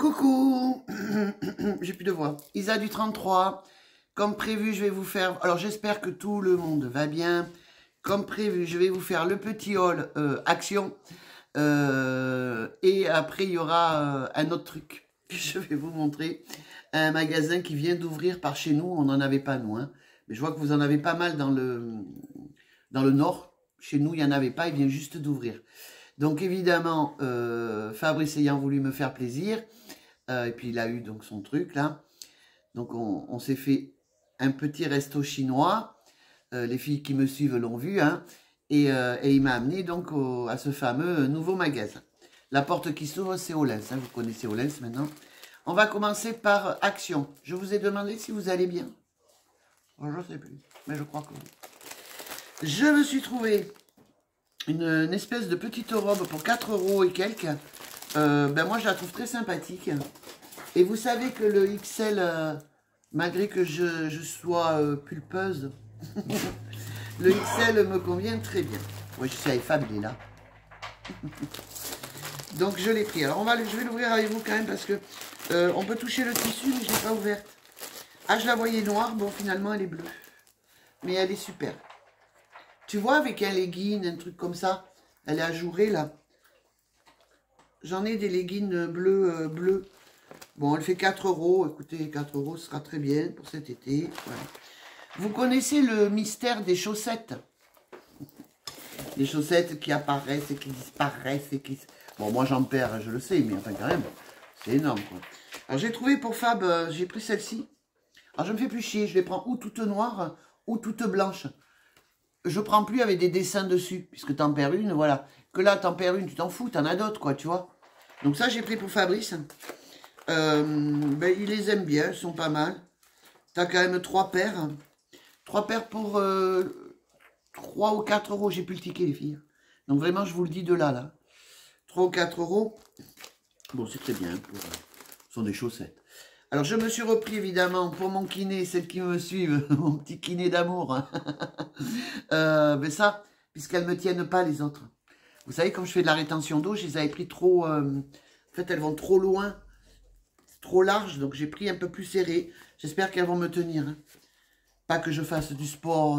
Coucou. J'ai plus de voix. Isa du 33. Comme prévu, je vais vous faire... Alors, j'espère que tout le monde va bien. Comme prévu, je vais vous faire le petit haul action. Et après, il y aura un autre truc que je vais vous montrer. Un magasin qui vient d'ouvrir par chez nous. On n'en avait pas, nous. Hein. Mais je vois que vous en avez pas mal dans le nord. Chez nous, il n'y en avait pas. Il vient juste d'ouvrir. Donc, évidemment, Fabrice ayant voulu me faire plaisir... et puis il a eu donc son truc là. Donc on s'est fait un petit resto chinois. Les filles qui me suivent l'ont vu. Hein, et il m'a amené donc à ce fameux nouveau magasin. La porte qui s'ouvre, c'est Olens. Hein, vous connaissez Olens maintenant. On va commencer par Action. Je vous ai demandé si vous allez bien. Je ne sais plus, mais je crois que oui. Je me suis trouvé une espèce de petite robe pour 4 € et quelques. Ben moi je la trouve très sympathique. Et vous savez que le XL, malgré que je sois pulpeuse, le XL me convient très bien. Oui, je suis avec Fab, il est là. Donc je l'ai pris. Alors je vais l'ouvrir avec vous quand même parce que on peut toucher le tissu, mais je ne l'ai pas ouverte. Ah, je la voyais noire, bon finalement elle est bleue. Mais elle est super. Tu vois, avec un legging, un truc comme ça, elle est ajourée là. J'en ai des leggings bleus. Bon, elle fait 4 €. Écoutez, 4 € ce sera très bien pour cet été. Voilà. Vous connaissez le mystère des chaussettes? Les chaussettes qui apparaissent et qui disparaissent et qui... Bon, moi j'en perds, je le sais, mais enfin quand même, c'est énorme quoi. Alors j'ai trouvé pour Fab, j'ai pris celle-ci. Alors je me fais plus chier, je les prends ou toutes noires ou toutes blanches. Je prends plus avec des dessins dessus, puisque t'en perds une, voilà. Que là, t'en perds une, tu t'en fous, t'en as d'autres, quoi, tu vois. Donc ça, j'ai pris pour Fabrice. Ben, il les aime bien, ils sont pas mal. T'as quand même 3 paires. 3 paires pour 3 ou 4 €. J'ai plus le ticket, les filles. Donc vraiment, je vous le dis de là. 3 ou 4 €. Bon, c'est très bien. Ce sont des chaussettes. Alors, je me suis repris, évidemment, pour mon kiné, celles qui me suivent, mon petit kiné d'amour. Mais ça, puisqu'elles ne me tiennent pas, les autres. Vous savez, comme je fais de la rétention d'eau, je les avais pris trop... en fait, elles vont trop loin, trop large, donc j'ai pris un peu plus serré. J'espère qu'elles vont me tenir. Hein. Pas que je fasse du sport,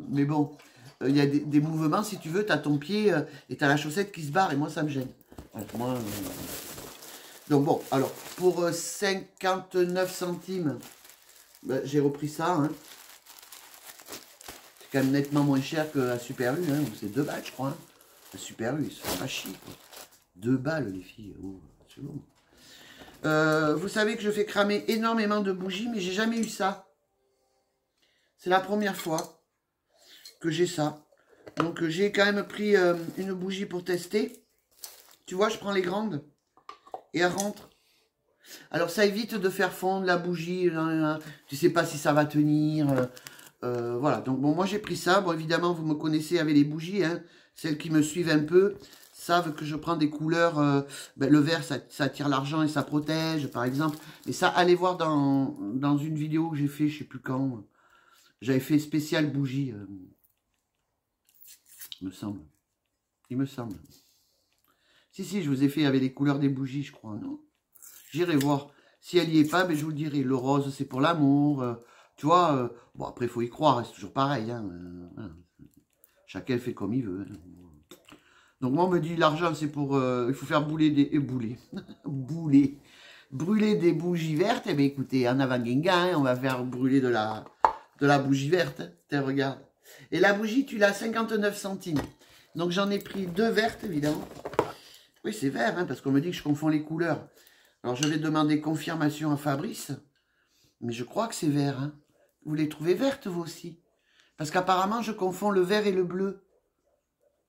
mais bon, il y a des mouvements, si tu veux, tu as ton pied et tu as la chaussette qui se barre, et moi, ça me gêne. Alors, moi... Donc bon, alors, pour 59 centimes, ben, j'ai repris ça. Hein. C'est quand même nettement moins cher que la Super U. Hein. C'est 2 balles, je crois. Hein. La Super U, c'est pas chier. Quoi. 2 balles, les filles. Oh, c'est long. Vous savez que je fais cramer énormément de bougies, mais j'ai jamais eu ça. C'est la première fois que j'ai ça. Donc j'ai quand même pris une bougie pour tester. Tu vois, je prends les grandes. Et elle rentre. Alors ça évite de faire fondre la bougie. Tu sais pas si ça va tenir. Voilà. Donc bon, moi j'ai pris ça. Bon, évidemment, vous me connaissez avec les bougies. Hein. Celles qui me suivent un peu savent que je prends des couleurs. Ben, le vert, ça attire l'argent et ça protège, par exemple. Et ça, allez voir dans une vidéo que j'ai fait, je sais plus quand. J'avais fait spécial bougie. Il me semble. Il me semble. Si, je vous ai fait avec les couleurs des bougies, je crois, non? J'irai voir. Si elle n'y est pas, ben, je vous le dirai. Le rose, c'est pour l'amour. Tu vois, bon, après, il faut y croire. C'est toujours pareil. Hein, chacun fait comme il veut. Hein. Donc, moi, on me dit, l'argent, c'est pour... il faut faire bouler des... bouler. Brûler des bougies vertes. Eh bien, écoutez, en avant Genga, hein, on va faire brûler de la bougie verte. Hein. Tiens, regarde. Et la bougie, tu l'as à 59 centimes. Donc, j'en ai pris 2 vertes, évidemment. Oui, c'est vert, hein, parce qu'on me dit que je confonds les couleurs. Alors, je vais demander confirmation à Fabrice. Mais je crois que c'est vert. Hein. Vous les trouvez vertes, vous aussi? Parce qu'apparemment, je confonds le vert et le bleu.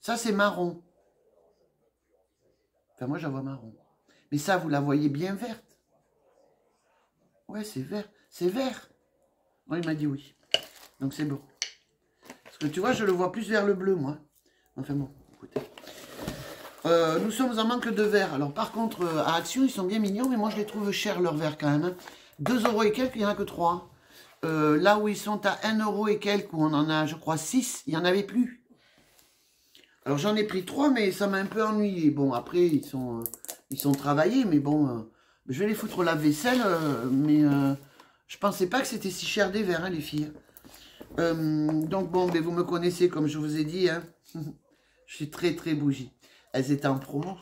Ça, c'est marron. Enfin, moi, j'en vois marron. Mais ça, vous la voyez bien verte. Ouais, c'est vert. C'est vert. Moi, il m'a dit oui. Donc, c'est bon. Parce que tu vois, je le vois plus vers le bleu, moi. Enfin, bon, écoutez. Nous sommes en manque de verre. Alors par contre, à Action, ils sont bien mignons, mais moi je les trouve chers, leurs verres quand même. Hein. 2 € et quelques, il n'y en a que 3. Là où ils sont à 1 € et quelques, où on en a, je crois, 6, il n'y en avait plus. Alors j'en ai pris 3, mais ça m'a un peu ennuyé. Bon, après, ils sont travaillés, mais bon, Je vais les foutre au lave-vaisselle, mais je pensais pas que c'était si cher des verres, hein, les filles. Donc bon, ben, vous me connaissez, comme je vous ai dit. Hein. Je suis très très bougie. Elles étaient en promo.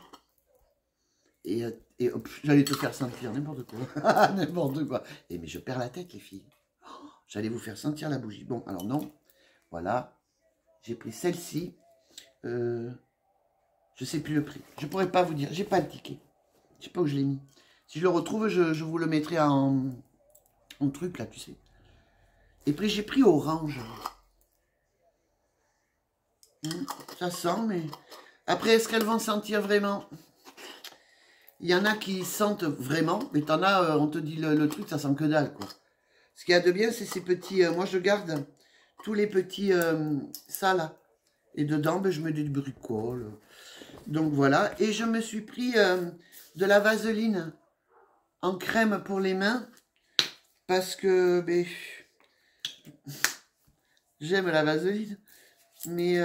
Et hop, j'allais te faire sentir n'importe quoi. N'importe quoi. Et mais je perds la tête, les filles. Oh, j'allais vous faire sentir la bougie. Bon, alors non. Voilà. J'ai pris celle-ci. Je sais plus le prix. Je pourrais pas vous dire. J'ai pas le ticket. Je sais pas où je l'ai mis. Si je le retrouve, je vous le mettrai en truc, là, tu sais. Et puis j'ai pris orange. Ça sent, mais... Après, est-ce qu'elles vont sentir vraiment? Il y en a qui sentent vraiment, mais t'en as, on te dit le truc, ça sent que dalle, quoi. Ce qu'il y a de bien, c'est ces petits... moi, je garde tous les petits... ça, là. Et dedans, ben, je mets du bricole. Donc, voilà. Et je me suis pris de la vaseline en crème pour les mains. Parce que... Ben, j'aime la vaseline. Mais...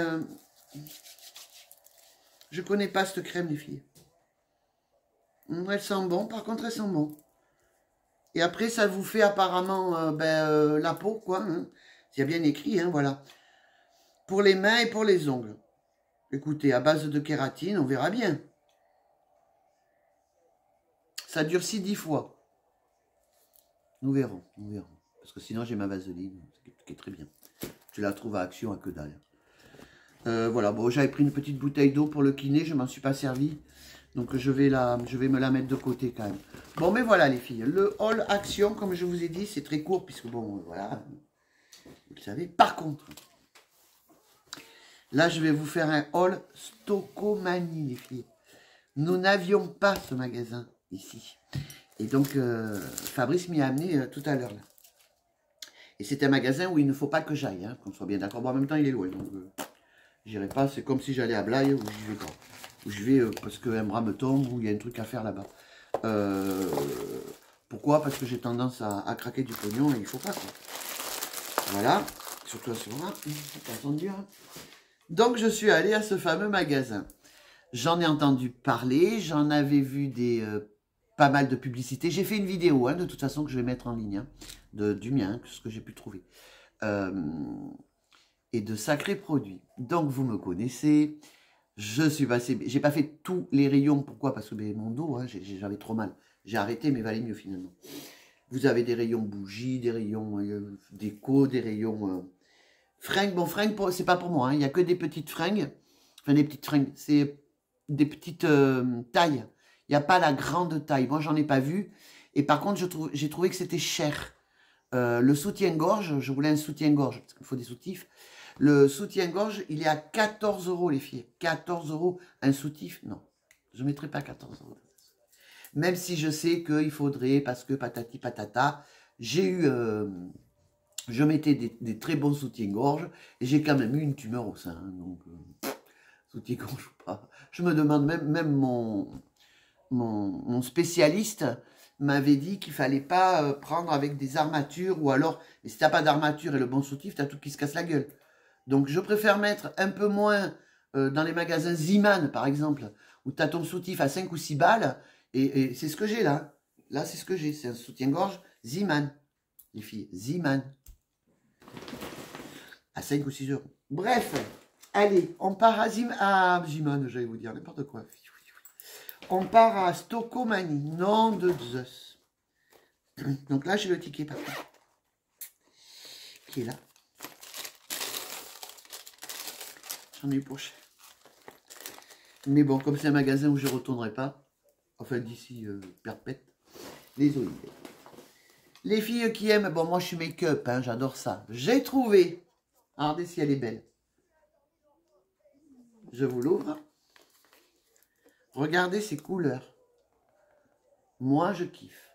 je connais pas cette crème, les filles. Elles sont bon, par contre, elles sont bon. Et après, ça vous fait apparemment la peau, quoi. Hein. Il y a bien écrit, hein, voilà. Pour les mains et pour les ongles. Écoutez, à base de kératine, on verra bien. Ça durcit 10 fois. Nous verrons, nous verrons. Parce que sinon, j'ai ma vaseline, qui est très bien. Tu la trouves à Action, à que dalle. Voilà, bon, j'avais pris une petite bouteille d'eau pour le kiné, je m'en suis pas servi. Donc je vais me la mettre de côté quand même. Bon, mais voilà les filles, le haul Action, comme je vous ai dit, c'est très court, puisque bon, voilà, vous le savez. Par contre, là je vais vous faire un haul Stocomanie, les filles. Nous n'avions pas ce magasin ici. Et donc, Fabrice m'y a amené tout à l'heure là. Et c'est un magasin où il ne faut pas que j'aille, hein, qu'on soit bien d'accord. Bon, en même temps, il est loin, donc j'irai pas. C'est comme si j'allais à Blaye, où j'y vais pas. Où je vais parce qu'un bras me tombe, ou il y a un truc à faire là-bas. Pourquoi? Parce que j'ai tendance à craquer du pognon et il faut pas, quoi. Voilà. Surtout à ce moment-là. Attendu, hein. Donc, je suis allée à ce fameux magasin. J'en ai entendu parler, j'en avais vu pas mal de publicités. J'ai fait une vidéo, hein, de toute façon, que je vais mettre en ligne, hein, du mien, ce que j'ai pu trouver. Et de sacrés produits. Donc, vous me connaissez. Je suis passé... J'ai pas fait tous les rayons. Pourquoi? Parce que mon dos, hein, j'avais trop mal. J'ai arrêté, mais valait mieux, finalement. Vous avez des rayons bougies, des rayons déco, des rayons... fringues. Bon, fringues, c'est pas pour moi. Hein. Il n'y a que des petites fringues. Enfin, des petites fringues. C'est des petites tailles. Il n'y a pas la grande taille. Moi, j'en ai pas vu. Et par contre, j'ai trouvé que c'était cher. Le soutien-gorge, je voulais un soutien-gorge, parce qu'il faut des soutifs. Le soutien-gorge, il est à 14 €, les filles. 14 € un soutif? Non, je ne mettrai pas 14 €. Même si je sais qu'il faudrait, parce que patati patata, j'ai eu... je mettais des très bons soutiens-gorge, et j'ai quand même eu une tumeur au sein. Hein, donc, soutien-gorge ou pas. Je me demande, même mon spécialiste m'avait dit qu'il fallait pas prendre avec des armatures, ou alors, et si tu n'as pas d'armature et le bon soutif, tu as tout qui se casse la gueule. Donc, je préfère mettre un peu moins dans les magasins Ziman, par exemple, où tu as ton soutif à 5 ou 6 balles, et c'est ce que j'ai là. Là, c'est ce que j'ai, c'est un soutien-gorge Ziman, les filles, Ziman. À 5 ou 6 €. Bref, allez, on part à Ziman, j'allais vous dire n'importe quoi. On part à Stocomanie, nom de Zeus. Donc là, j'ai le ticket par contre, qui est là. J'en ai eu pour cher. Mais bon, comme c'est un magasin où je ne retournerai pas, enfin d'ici perpète, les olives. Les filles qui aiment, bon moi je suis make-up, hein, j'adore ça. J'ai trouvé, regardez si elle est belle. Je vous l'ouvre. Regardez ces couleurs. Moi je kiffe.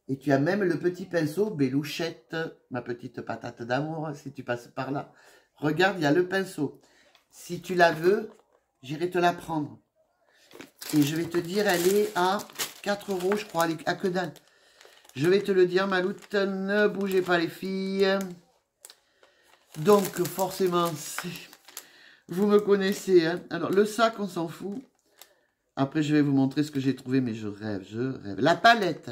Et tu as même le petit pinceau, Bélouchette, ma petite patate d'amour, si tu passes par là. Regarde, il y a le pinceau. Si tu la veux, j'irai te la prendre. Et je vais te dire, elle est à 4 €, je crois, elle est à que dalle. Je vais te le dire, Maloute, ne bougez pas les filles. Donc, forcément, vous me connaissez. Hein. Alors, le sac, on s'en fout. Après, je vais vous montrer ce que j'ai trouvé, mais je rêve, je rêve. La palette.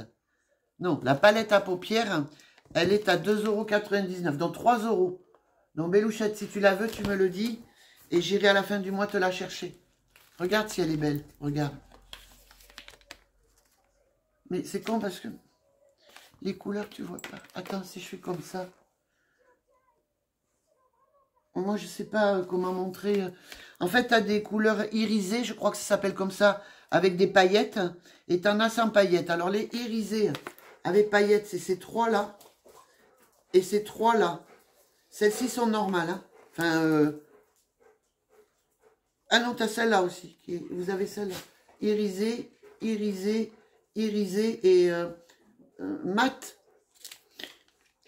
Non, la palette à paupières, elle est à 2,99 €, donc 3 €. Donc, Bélouchette, si tu la veux, tu me le dis. Et j'irai à la fin du mois te la chercher. Regarde si elle est belle. Regarde. Mais c'est con parce que les couleurs, tu vois pas. Attends, si je fais comme ça. Moi, je sais pas comment montrer. En fait, tu as des couleurs irisées, je crois que ça s'appelle comme ça, avec des paillettes. Et tu en as sans paillettes. Alors, les irisées avec paillettes, c'est ces trois-là. Et ces trois-là. Celles-ci sont normales. Hein. Enfin, ah non, tu as celle-là aussi. Vous avez celle-là. Irisée, irisée, irisée et mat.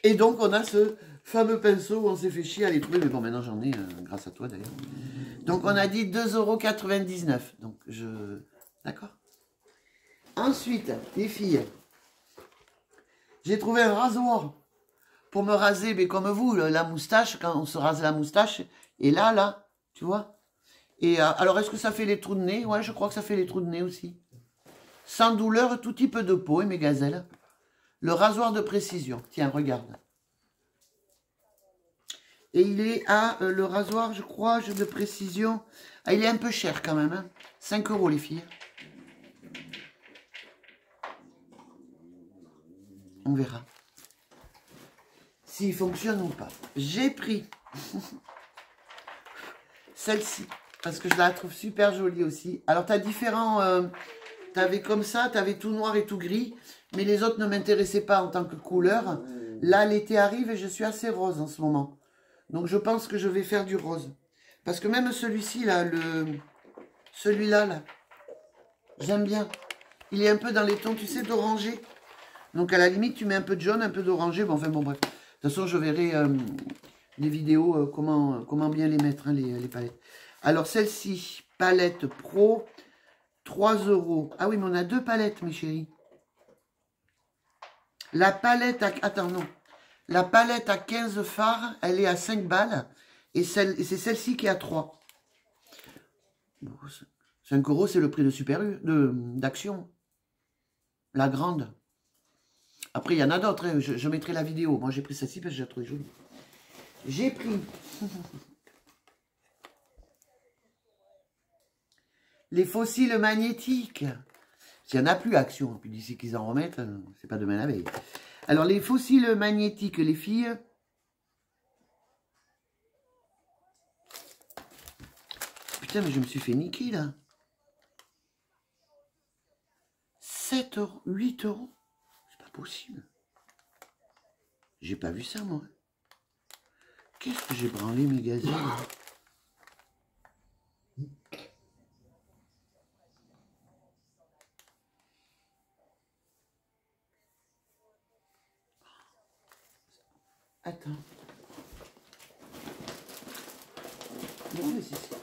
Et donc, on a ce fameux pinceau où on s'est fait chier à les trouver. Mais bon, maintenant, j'en ai, grâce à toi, d'ailleurs. Donc, on a dit 2,99 €. Donc, D'accord. Ensuite, les filles, j'ai trouvé un rasoir pour me raser, mais comme vous, la moustache, quand on se rase la moustache. Et là, tu vois. Et alors, est-ce que ça fait les trous de nez? Ouais, je crois que ça fait les trous de nez aussi. Sans douleur, tout type de peau, et mes gazelles. Le rasoir de précision. Tiens, regarde. Et il est à, le rasoir, je crois, de précision. Ah, il est un peu cher quand même. Hein. 5 € les filles. On verra. S'il fonctionne ou pas. J'ai pris celle-ci. Parce que je la trouve super jolie aussi. Alors, tu as différents... tu avais comme ça, tu avais tout noir et tout gris. Mais les autres ne m'intéressaient pas en tant que couleur. Là, l'été arrive et je suis assez rose en ce moment. Donc, je pense que je vais faire du rose. Parce que même celui-ci, là, celui-là, là, j'aime bien. Il est un peu dans les tons, tu sais, d'orangé. Donc, à la limite, tu mets un peu de jaune, un peu d'orangé. Bon, enfin, bon, bref. De toute façon, je verrai les vidéos, comment bien les mettre, hein, les palettes. Alors, celle-ci, palette pro, 3 €. Ah oui, mais on a deux palettes, mes chéris. La palette à... Attends, non. La palette à 15 fards, elle est à 5 balles. Et c'est celle-ci qui est à 3. Bon, 5 €, c'est le prix de Super U, d'Action. La grande. Après, il y en a d'autres. Hein. Je mettrai la vidéo. Moi, j'ai pris celle-ci parce que je la trouve jolie. J'ai pris... les fossiles magnétiques. S'il n'y en a plus Action, puis d'ici qu'ils en remettent, c'est pas demain la veille. Alors, les fossiles magnétiques, les filles. Putain, mais je me suis fait niquer, là. 7 €, 8 €. C'est pas possible. J'ai pas vu ça, moi. Qu'est-ce que j'ai branlé, mes gazelles? Attends. Non, mais c'est ça.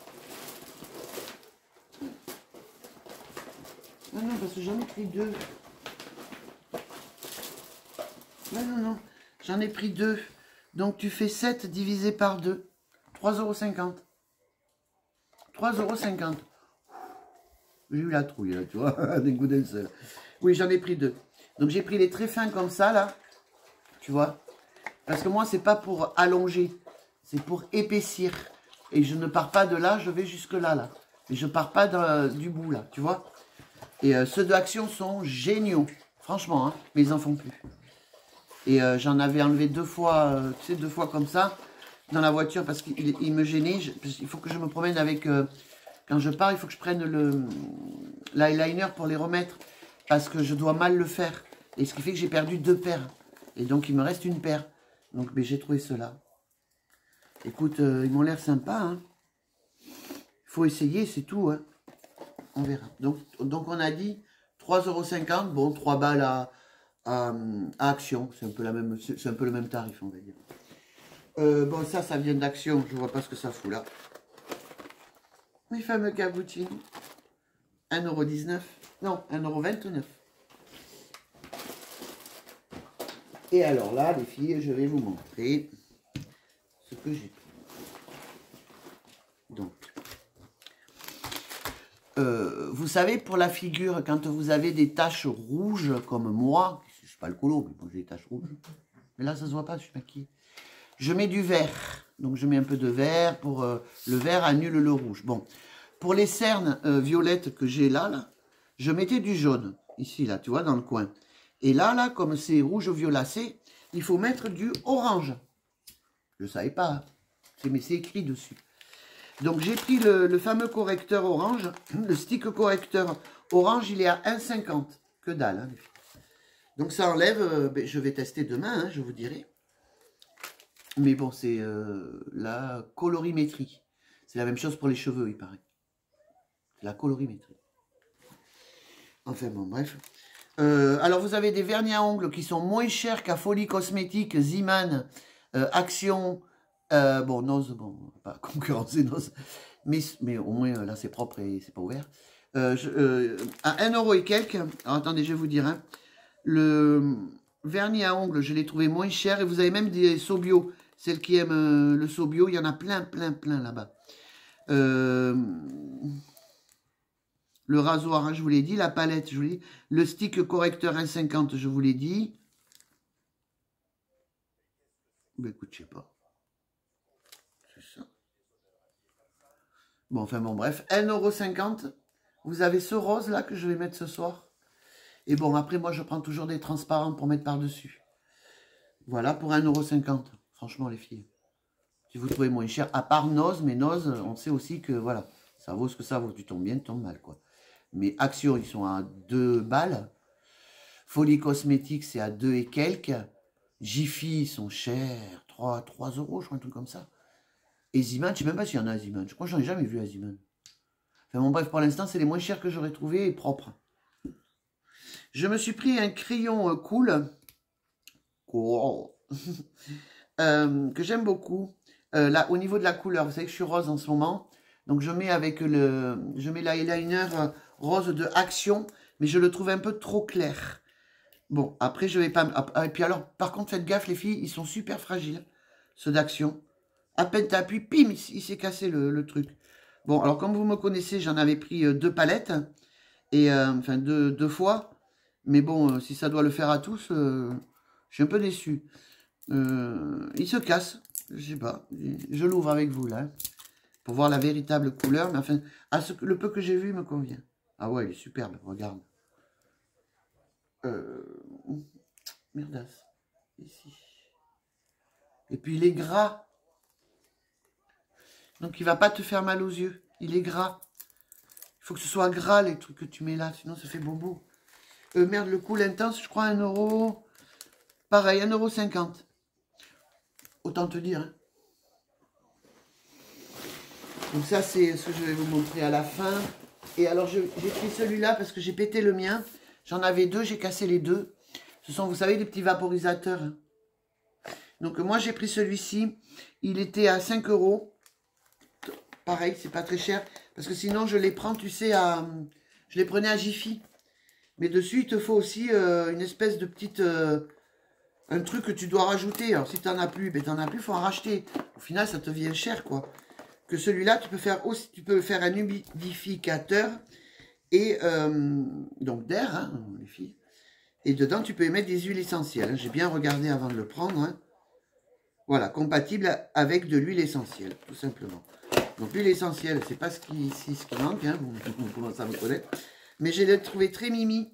Non, non, parce que j'en ai pris 2. Non, non, non. J'en ai pris 2. Donc, tu fais 7 divisé par 2. 3,50 €. 3,50 €. J'ai eu la trouille, là, tu vois. Des coups d'un seul. Oui, j'en ai pris 2. Donc, j'ai pris les très fins comme ça, là. Tu vois. Parce que moi, c'est pas pour allonger. C'est pour épaissir. Et je ne pars pas de là, je vais jusque là, là. Et je pars pas du bout, là, tu vois. Et ceux de Action sont géniaux. Franchement, hein, mais ils en font plus. Et j'en avais enlevé 2 fois, tu sais, 2 fois comme ça, dans la voiture, parce qu'il me gênait. Il faut que je me promène avec... quand je pars, il faut que je prenne l'eyeliner pour les remettre, parce que je dois mal le faire. Et ce qui fait que j'ai perdu 2 paires. Et donc, il me reste une paire. Donc, j'ai trouvé cela. Écoute, ils m'ont l'air sympas. Hein. Il faut essayer, c'est tout. Hein. On verra. Donc, on a dit 3,50 €. Bon, 3 balles à Action. C'est un peu le même tarif, on va dire. Bon, ça vient d'Action. Je vois pas ce que ça fout là. Mes fameux caboutines. 1,19 €. Non, 1,29 €. Et alors là, les filles, je vais vous montrer ce que j'ai pris. Donc, vous savez, pour la figure, quand vous avez des taches rouges, comme moi, je ne suis pas le colo, mais moi j'ai des taches rouges. Mais là, ça se voit pas, je suis maquillée. Je mets du vert. Donc, je mets un peu de vert pour... le vert annule le rouge. Bon, pour les cernes violettes que j'ai là, je mettais du jaune. Ici, là, tu vois, dans le coin. Et là, comme c'est rouge violacé, il faut mettre du orange. Je ne savais pas, mais c'est écrit dessus. Donc, j'ai pris le fameux correcteur orange. Le stick correcteur orange, il est à 1,50. Que dalle, hein, les filles. Donc, ça enlève... ben, je vais tester demain, hein, je vous dirai. Mais bon, c'est la colorimétrie. C'est la même chose pour les cheveux, il paraît. C'est la colorimétrie. Enfin, bon, bref. Alors, vous avez des vernis à ongles qui sont moins chers qu'à Folie Cosmétique, Ziman, Action... bon, Nose, bon, pas concurrencer Nose, mais au moins là c'est propre et c'est pas ouvert. À 1 € et quelques, alors attendez, je vais vous dire, hein, le vernis à ongles, je l'ai trouvé moins cher et vous avez même des Sobio, celles qui aiment le Sobio, il y en a plein là-bas. Le rasoir, hein, je vous l'ai dit, la palette, je vous l'ai dit, le stick correcteur 1,50, je vous l'ai dit. Ben écoute, je sais pas. Bon, enfin bon, bref, 1,50 €. Vous avez ce rose là que je vais mettre ce soir. Et bon, après, moi, je prends toujours des transparents pour mettre par-dessus. Voilà, pour 1,50 €. Franchement, les filles. Si vous trouvez moins cher, à part Nose, mais Nose, on sait aussi que, voilà, ça vaut ce que ça vaut. Tu tombes bien, tu tombes mal, quoi. Mais Action, ils sont à 2 balles. Folie Cosmétique, c'est à 2 et quelques. Jiffy, ils sont chers. 3 €, je crois, un truc comme ça. Et Ziman, je ne sais même pas s'il y en a à Ziman. Je crois que j'en ai jamais vu à Ziman. Enfin bon, bref, pour l'instant, c'est les moins chers que j'aurais trouvé et propres. Je me suis pris un crayon cool. Que j'aime beaucoup. Là, au niveau de la couleur, vous savez que je suis rose en ce moment. Donc, je mets avec je mets l'eyeliner rose de Action. Mais je le trouve un peu trop clair. Bon, après, je vais pas... Et puis alors, par contre, faites gaffe, les filles, ils sont super fragiles. Ceux d'Action. À peine t'appuies, pim, il s'est cassé le truc. Bon, alors comme vous me connaissez, j'en avais pris 2 palettes. Et enfin, deux fois. Mais bon, si ça doit le faire à tous, je suis un peu déçu. Il se casse. Je sais pas. Je l'ouvre avec vous, là. Pour voir la véritable couleur. Mais enfin, le peu que j'ai vu, il me convient. Ah ouais, il est superbe. Regarde. Merdasse. Ici. Et puis, il est gras. Donc, il va pas te faire mal aux yeux. Il est gras. Il faut que ce soit gras, les trucs que tu mets là. Sinon, ça fait bobo. Merde, le cool intense, je crois, 1 €. Pareil, 1,50 €. Autant te dire. Hein. Donc, ça, c'est ce que je vais vous montrer à la fin. Et alors, j'ai pris celui-là parce que j'ai pété le mien. J'en avais 2, j'ai cassé les 2. Ce sont, vous savez, des petits vaporisateurs. Hein. Donc, moi, j'ai pris celui-ci. Il était à 5 €. Pareil, c'est pas très cher. Parce que sinon, je les prends, tu sais, je les prenais à Jiffy. Mais dessus, il te faut aussi une espèce de petite... un truc que tu dois rajouter. Alors, si tu n'en as plus, ben, tu n'en as plus, il faut en racheter. Au final, ça te vient cher, quoi. Que celui-là, tu peux faire aussi... Tu peux faire un humidificateur. Et donc, d'air, hein, les filles. Et dedans, tu peux y mettre des huiles essentielles. Hein. J'ai bien regardé avant de le prendre. Hein. Voilà, compatible avec de l'huile essentielle, tout simplement. Donc l'huile essentielle, c'est pas ce qui manque, hein, vous commencez à me connaître. Mais je l'ai trouvé très mimi.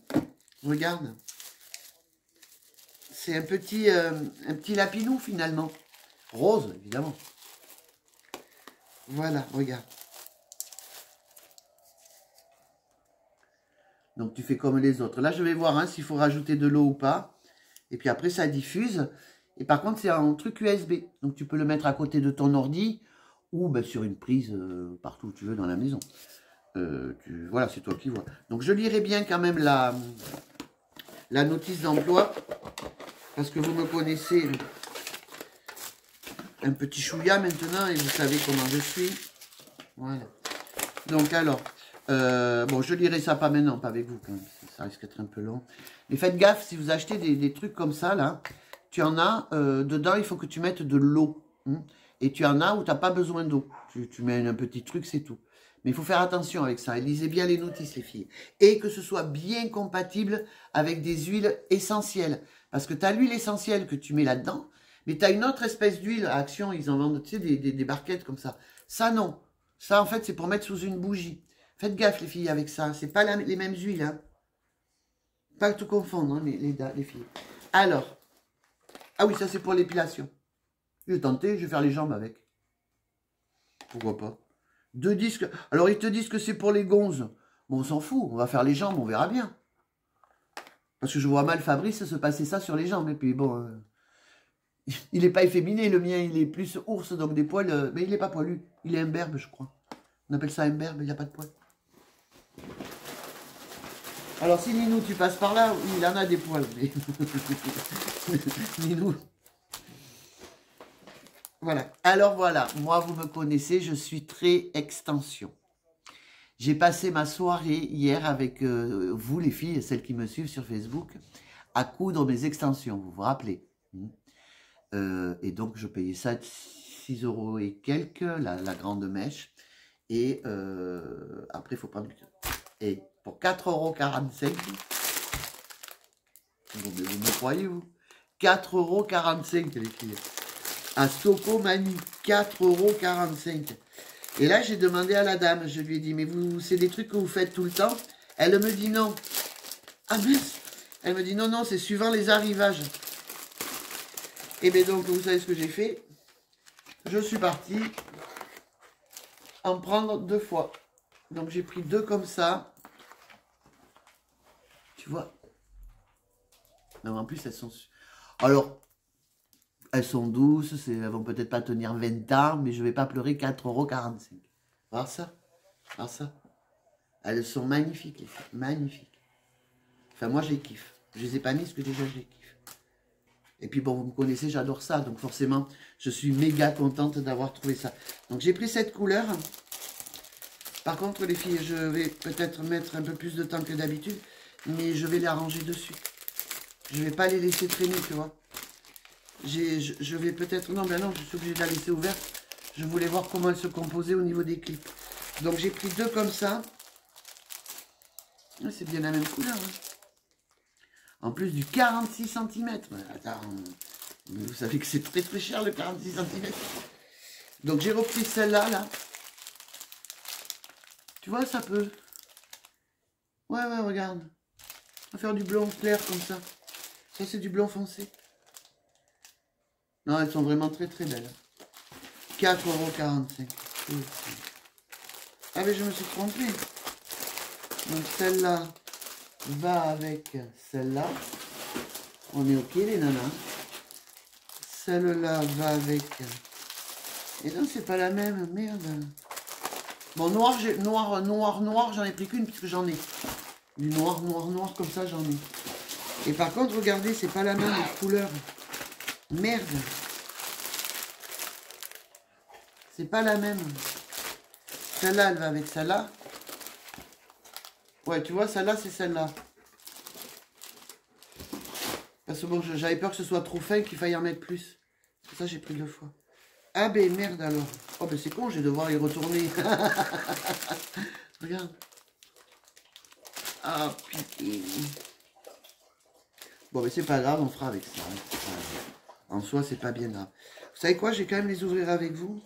Regarde. C'est un petit lapinou finalement. Rose, évidemment. Voilà, regarde. Donc tu fais comme les autres. Là, je vais voir hein, s'il faut rajouter de l'eau ou pas. Et puis après, ça diffuse. Et par contre, c'est un truc USB. Donc tu peux le mettre à côté de ton ordi. Ou ben, sur une prise partout où tu veux dans la maison. Voilà, c'est toi qui vois. Donc je lirai bien quand même la notice d'emploi. Parce que vous me connaissez un petit chouïa maintenant. Et vous savez comment je suis. Voilà. Donc alors, bon je lirai ça pas maintenant, pas avec vous quand même. Ça risque d'être un peu long. Mais faites gaffe, si vous achetez des trucs comme ça, là. Tu en as, dedans il faut que tu mettes de l'eau. Hein. Et tu en as où tu n'as pas besoin d'eau. Tu mets un petit truc, c'est tout. Mais il faut faire attention avec ça. Et lisez bien les notices, les filles. Et que ce soit bien compatible avec des huiles essentielles. Parce que tu as l'huile essentielle que tu mets là-dedans, mais tu as une autre espèce d'huile à Action. Ils en vendent, tu sais, des barquettes comme ça. Ça, non. Ça, en fait, c'est pour mettre sous une bougie. Faites gaffe, les filles, avec ça. C'est pas les mêmes huiles. Hein. Pas tout confondre, hein, les filles. Alors. Ah oui, ça, c'est pour l'épilation. Je vais tenter, je vais faire les jambes avec. Pourquoi pas? 2 disques. Alors, ils te disent que c'est pour les gonzes. Bon, on s'en fout. On va faire les jambes, on verra bien. Parce que je vois mal Fabrice se passer ça sur les jambes. Et puis, bon... il n'est pas efféminé, le mien. Il est plus ours, donc des poils... mais il n'est pas poilu. Il est imberbe, je crois. On appelle ça imberbe, il n'a pas de poils. Alors, si Ninou, tu passes par là, il en a des poils. Mais... Ninou... Voilà. Alors voilà, moi vous me connaissez, je suis très extension. J'ai passé ma soirée hier avec vous les filles, celles qui me suivent sur Facebook, à coudre mes extensions, vous vous rappelez. Et donc je payais ça 6 € et quelques, la grande mèche. Et après il faut prendre... Et pour 4,45 €, vous me croyez vous? 4,45 € les filles. À Socomanie, 4,45 €. Et là, j'ai demandé à la dame, je lui ai dit, mais vous, c'est des trucs que vous faites tout le temps? Elle me dit non. Ah mince. Elle me dit non, non, c'est suivant les arrivages. Et bien donc, vous savez ce que j'ai fait? Je suis parti en prendre 2 fois. Donc, j'ai pris 2 comme ça. Tu vois? Non, en plus, elles sont... Alors... Elles sont douces, elles vont peut-être pas tenir 20 ans, mais je vais pas pleurer 4,45 €. Voir ça? Voir ça? Elles sont magnifiques, les filles. Magnifiques. Enfin, moi, je les kiffe. Je les ai pas mis parce que déjà, je les kiffe. Et puis, bon, vous me connaissez, j'adore ça. Donc, forcément, je suis méga contente d'avoir trouvé ça. Donc, j'ai pris cette couleur. Par contre, les filles, je vais peut-être mettre un peu plus de temps que d'habitude, mais je vais les arranger dessus. Je vais pas les laisser traîner, tu vois. Je vais peut-être... Non, ben non, je suis obligée de la laisser ouverte. Je voulais voir comment elle se composait au niveau des clips. Donc, j'ai pris 2 comme ça. C'est bien la même couleur. Hein. En plus du 46 cm. Attends, vous savez que c'est très très cher le 46 cm. Donc, j'ai repris celle-là, là. Tu vois, ça peut... Ouais, regarde. On va faire du blanc clair comme ça. Ça, c'est du blanc foncé. Non, elles sont vraiment très très belles. 4,45 €. Ah mais je me suis trompée. Donc celle-là va avec celle-là. On est ok les nanas. Celle-là va avec... Et non, c'est pas la même, merde. Bon, noir, j'en ai pris qu'une puisque j'en ai. Du noir, comme ça, j'en ai. Et par contre, regardez, c'est pas la même couleur. Merde. C'est pas la même. Celle-là, elle va avec celle-là. Ouais, tu vois, celle-là, c'est celle-là. Parce que bon, j'avais peur que ce soit trop fin, qu'il faille en mettre plus. C'est pour ça que j'ai pris 2 fois. Ah ben merde alors. Oh ben c'est con, je vais devoir y retourner. Regarde. Ah putain. Bon ben c'est pas grave, on fera avec ça. En soi, c'est pas bien grave. Vous savez quoi, je vais quand même les ouvrir avec vous.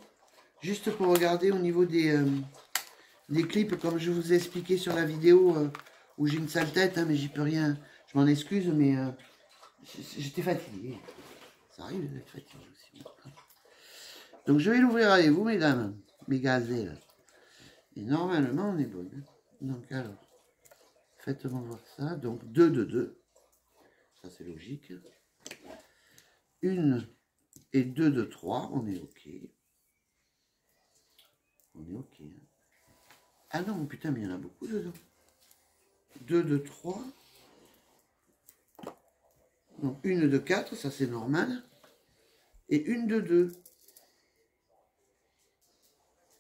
Juste pour regarder au niveau des clips, comme je vous ai expliqué sur la vidéo, où j'ai une sale tête, hein, mais j'y peux rien. Je m'en excuse, mais j'étais fatigué. Ça arrive d'être fatigué aussi. Donc je vais l'ouvrir avec vous, mesdames, mes gazelles. Et normalement, on est bon. Donc alors, faites-moi voir ça. Donc 2 de 2. Ça, c'est logique. 1 et 2 de 3, on est OK. On est OK. Hein. Ah non, putain, mais il y en a beaucoup dedans. 2 de 3. Donc 1 de 4, ça c'est normal. Et 1 de 2.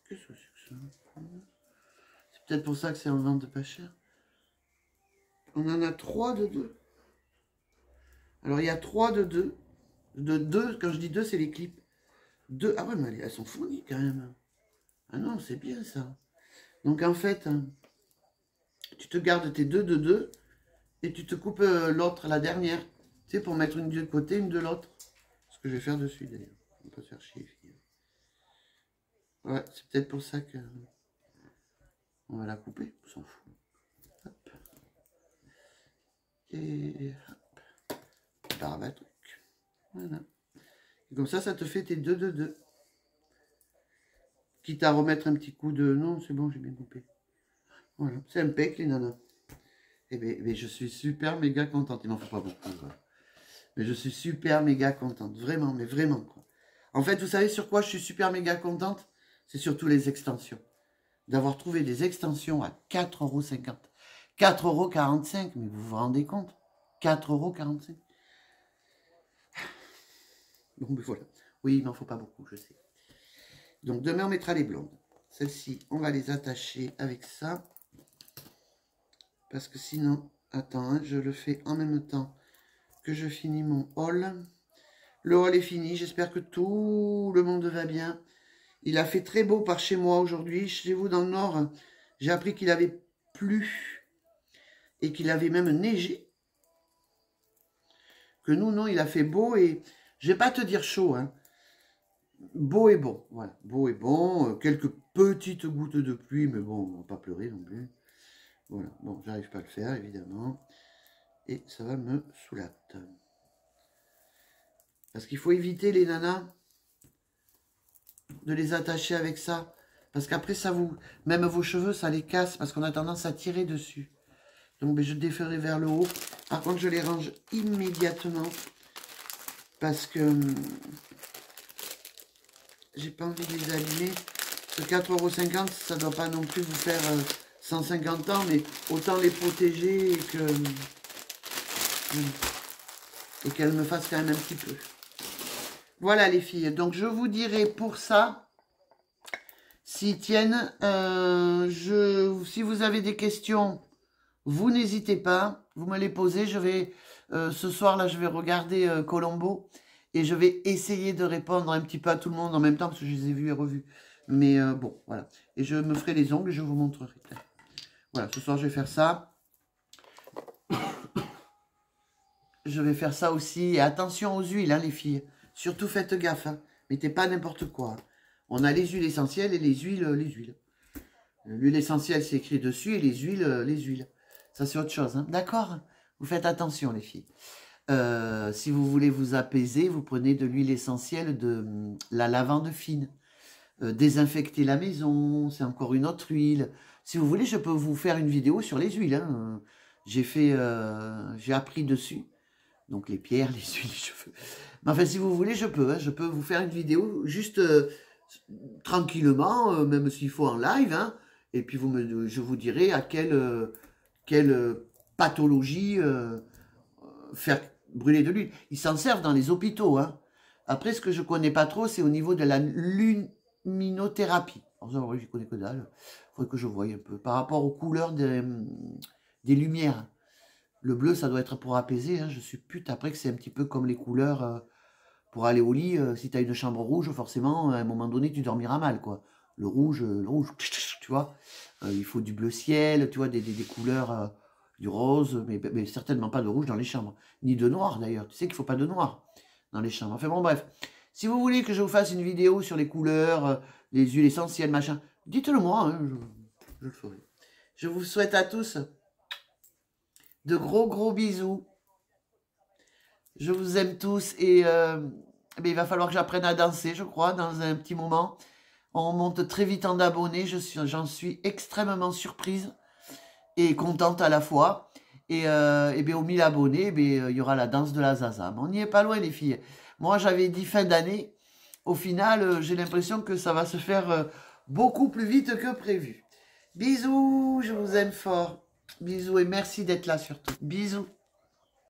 Qu'est-ce que c'est que ça? C'est peut-être pour ça que c'est en vente pas cher. On en a 3 de 2. Alors il y a 3 de 2. De 2, quand je dis 2, c'est les clips. 2. Ah ouais, mais elles sont fournies quand même. Ah non, c'est bien ça. Donc en fait, tu te gardes tes 2 de 2 et tu te coupes l'autre, la dernière. Tu sais, pour mettre une de côté, une de l'autre. Ce que je vais faire dessus d'ailleurs. On peut se faire chier. Ouais, c'est peut-être pour ça que... On va la couper, on s'en fout. Hop. Et hop. Barbe à truc. Voilà. Et comme ça te fait tes 2 de 2. Quitte à remettre un petit coup de... Non, c'est bon, j'ai bien coupé. Voilà, c'est impec les nanas. Et bien, je suis super méga contente. Il m'en faut pas beaucoup. Voilà. Mais je suis super méga contente. Vraiment, mais vraiment. Quoi. En fait, vous savez sur quoi je suis super méga contente? C'est surtout les extensions. D'avoir trouvé des extensions à 4,50 €. 4,45 €, mais vous vous rendez compte? 4,45 €. Bon, ben voilà. Oui, il m'en faut pas beaucoup, je sais. Donc, demain, on mettra les blondes. Celles-ci, on va les attacher avec ça. Parce que sinon, attends, hein, je le fais en même temps que je finis mon haul. Le haul est fini. J'espère que tout le monde va bien. Il a fait très beau par chez moi aujourd'hui. Chez vous, dans le nord, j'ai appris qu'il avait plu et qu'il avait même neigé. Que nous, non, il a fait beau et... Je vais pas te dire chaud, hein. Beau et bon, voilà. Beau et bon. Quelques petites gouttes de pluie, mais bon, on va pas pleurer non plus. Voilà. Bon, j'arrive pas à le faire, évidemment. Et ça va me soulager. Parce qu'il faut éviter, les nanas, de les attacher avec ça. Parce qu'après, ça vous... Même vos cheveux, ça les casse. Parce qu'on a tendance à tirer dessus. Donc, ben, je déferai vers le haut. Par contre, je les range immédiatement. Parce que... j'ai pas envie de les abîmer. Ce 4,50 €, ça doit pas non plus vous faire 150 ans. Mais autant les protéger et qu'elles me fassent quand même un petit peu. Voilà les filles. Donc, je vous dirai pour ça... S'ils tiennent, si vous avez des questions, vous n'hésitez pas, vous me les posez. Je vais, ce soir là, je vais regarder Colombo et je vais essayer de répondre un petit peu à tout le monde en même temps parce que je les ai vus et revus. Mais bon, voilà. Et je me ferai les ongles et je vous montrerai. Voilà, ce soir je vais faire ça. Je vais faire ça aussi. Et attention aux huiles, hein, les filles. Surtout faites gaffe, hein. Mettez pas n'importe quoi. Hein. On a les huiles essentielles et les huiles, les huiles. L'huile essentielle, c'est écrit dessus, et les huiles. Ça, c'est autre chose. Hein. D'accord? Vous faites attention, les filles. Si vous voulez vous apaiser, vous prenez de l'huile essentielle de la lavande fine. Désinfecter la maison, c'est encore une autre huile. Si vous voulez, je peux vous faire une vidéo sur les huiles. Hein. J'ai appris dessus. Donc, les pierres, les huiles, les cheveux. Mais enfin, si vous voulez, je peux. Hein. Je peux vous faire une vidéo juste... tranquillement, même s'il faut en live, hein, et puis je vous dirai à quelle pathologie faire brûler de l'huile. Ils s'en servent dans les hôpitaux. Hein. Après, ce que je ne connais pas trop, c'est au niveau de la luminothérapie. Alors ça, je ne connais que dalle. Il faudrait que je voie un peu. Par rapport aux couleurs des lumières. Le bleu, ça doit être pour apaiser. Hein. Je suis pute après que c'est un petit peu comme les couleurs... pour aller au lit, si tu as une chambre rouge, forcément, à un moment donné, tu dormiras mal, quoi. Le rouge, tu vois. Il faut du bleu ciel, tu vois, des couleurs, du rose, mais certainement pas de rouge dans les chambres. Ni de noir, d'ailleurs. Tu sais qu'il ne faut pas de noir dans les chambres. Enfin bon, bref. Si vous voulez que je vous fasse une vidéo sur les couleurs, les huiles essentielles, machin, dites-le moi, hein, je le ferai. Je vous souhaite à tous de gros bisous. Je vous aime tous et il va falloir que j'apprenne à danser, je crois, dans un petit moment. On monte très vite en abonnés, j'en suis extrêmement surprise et contente à la fois. Et aux 1000 abonnés, il y aura la danse de la Zaza. Mais on n'y est pas loin, les filles. Moi, j'avais dit fin d'année. Au final, j'ai l'impression que ça va se faire beaucoup plus vite que prévu. Bisous, je vous aime fort. Bisous et merci d'être là surtout. Bisous.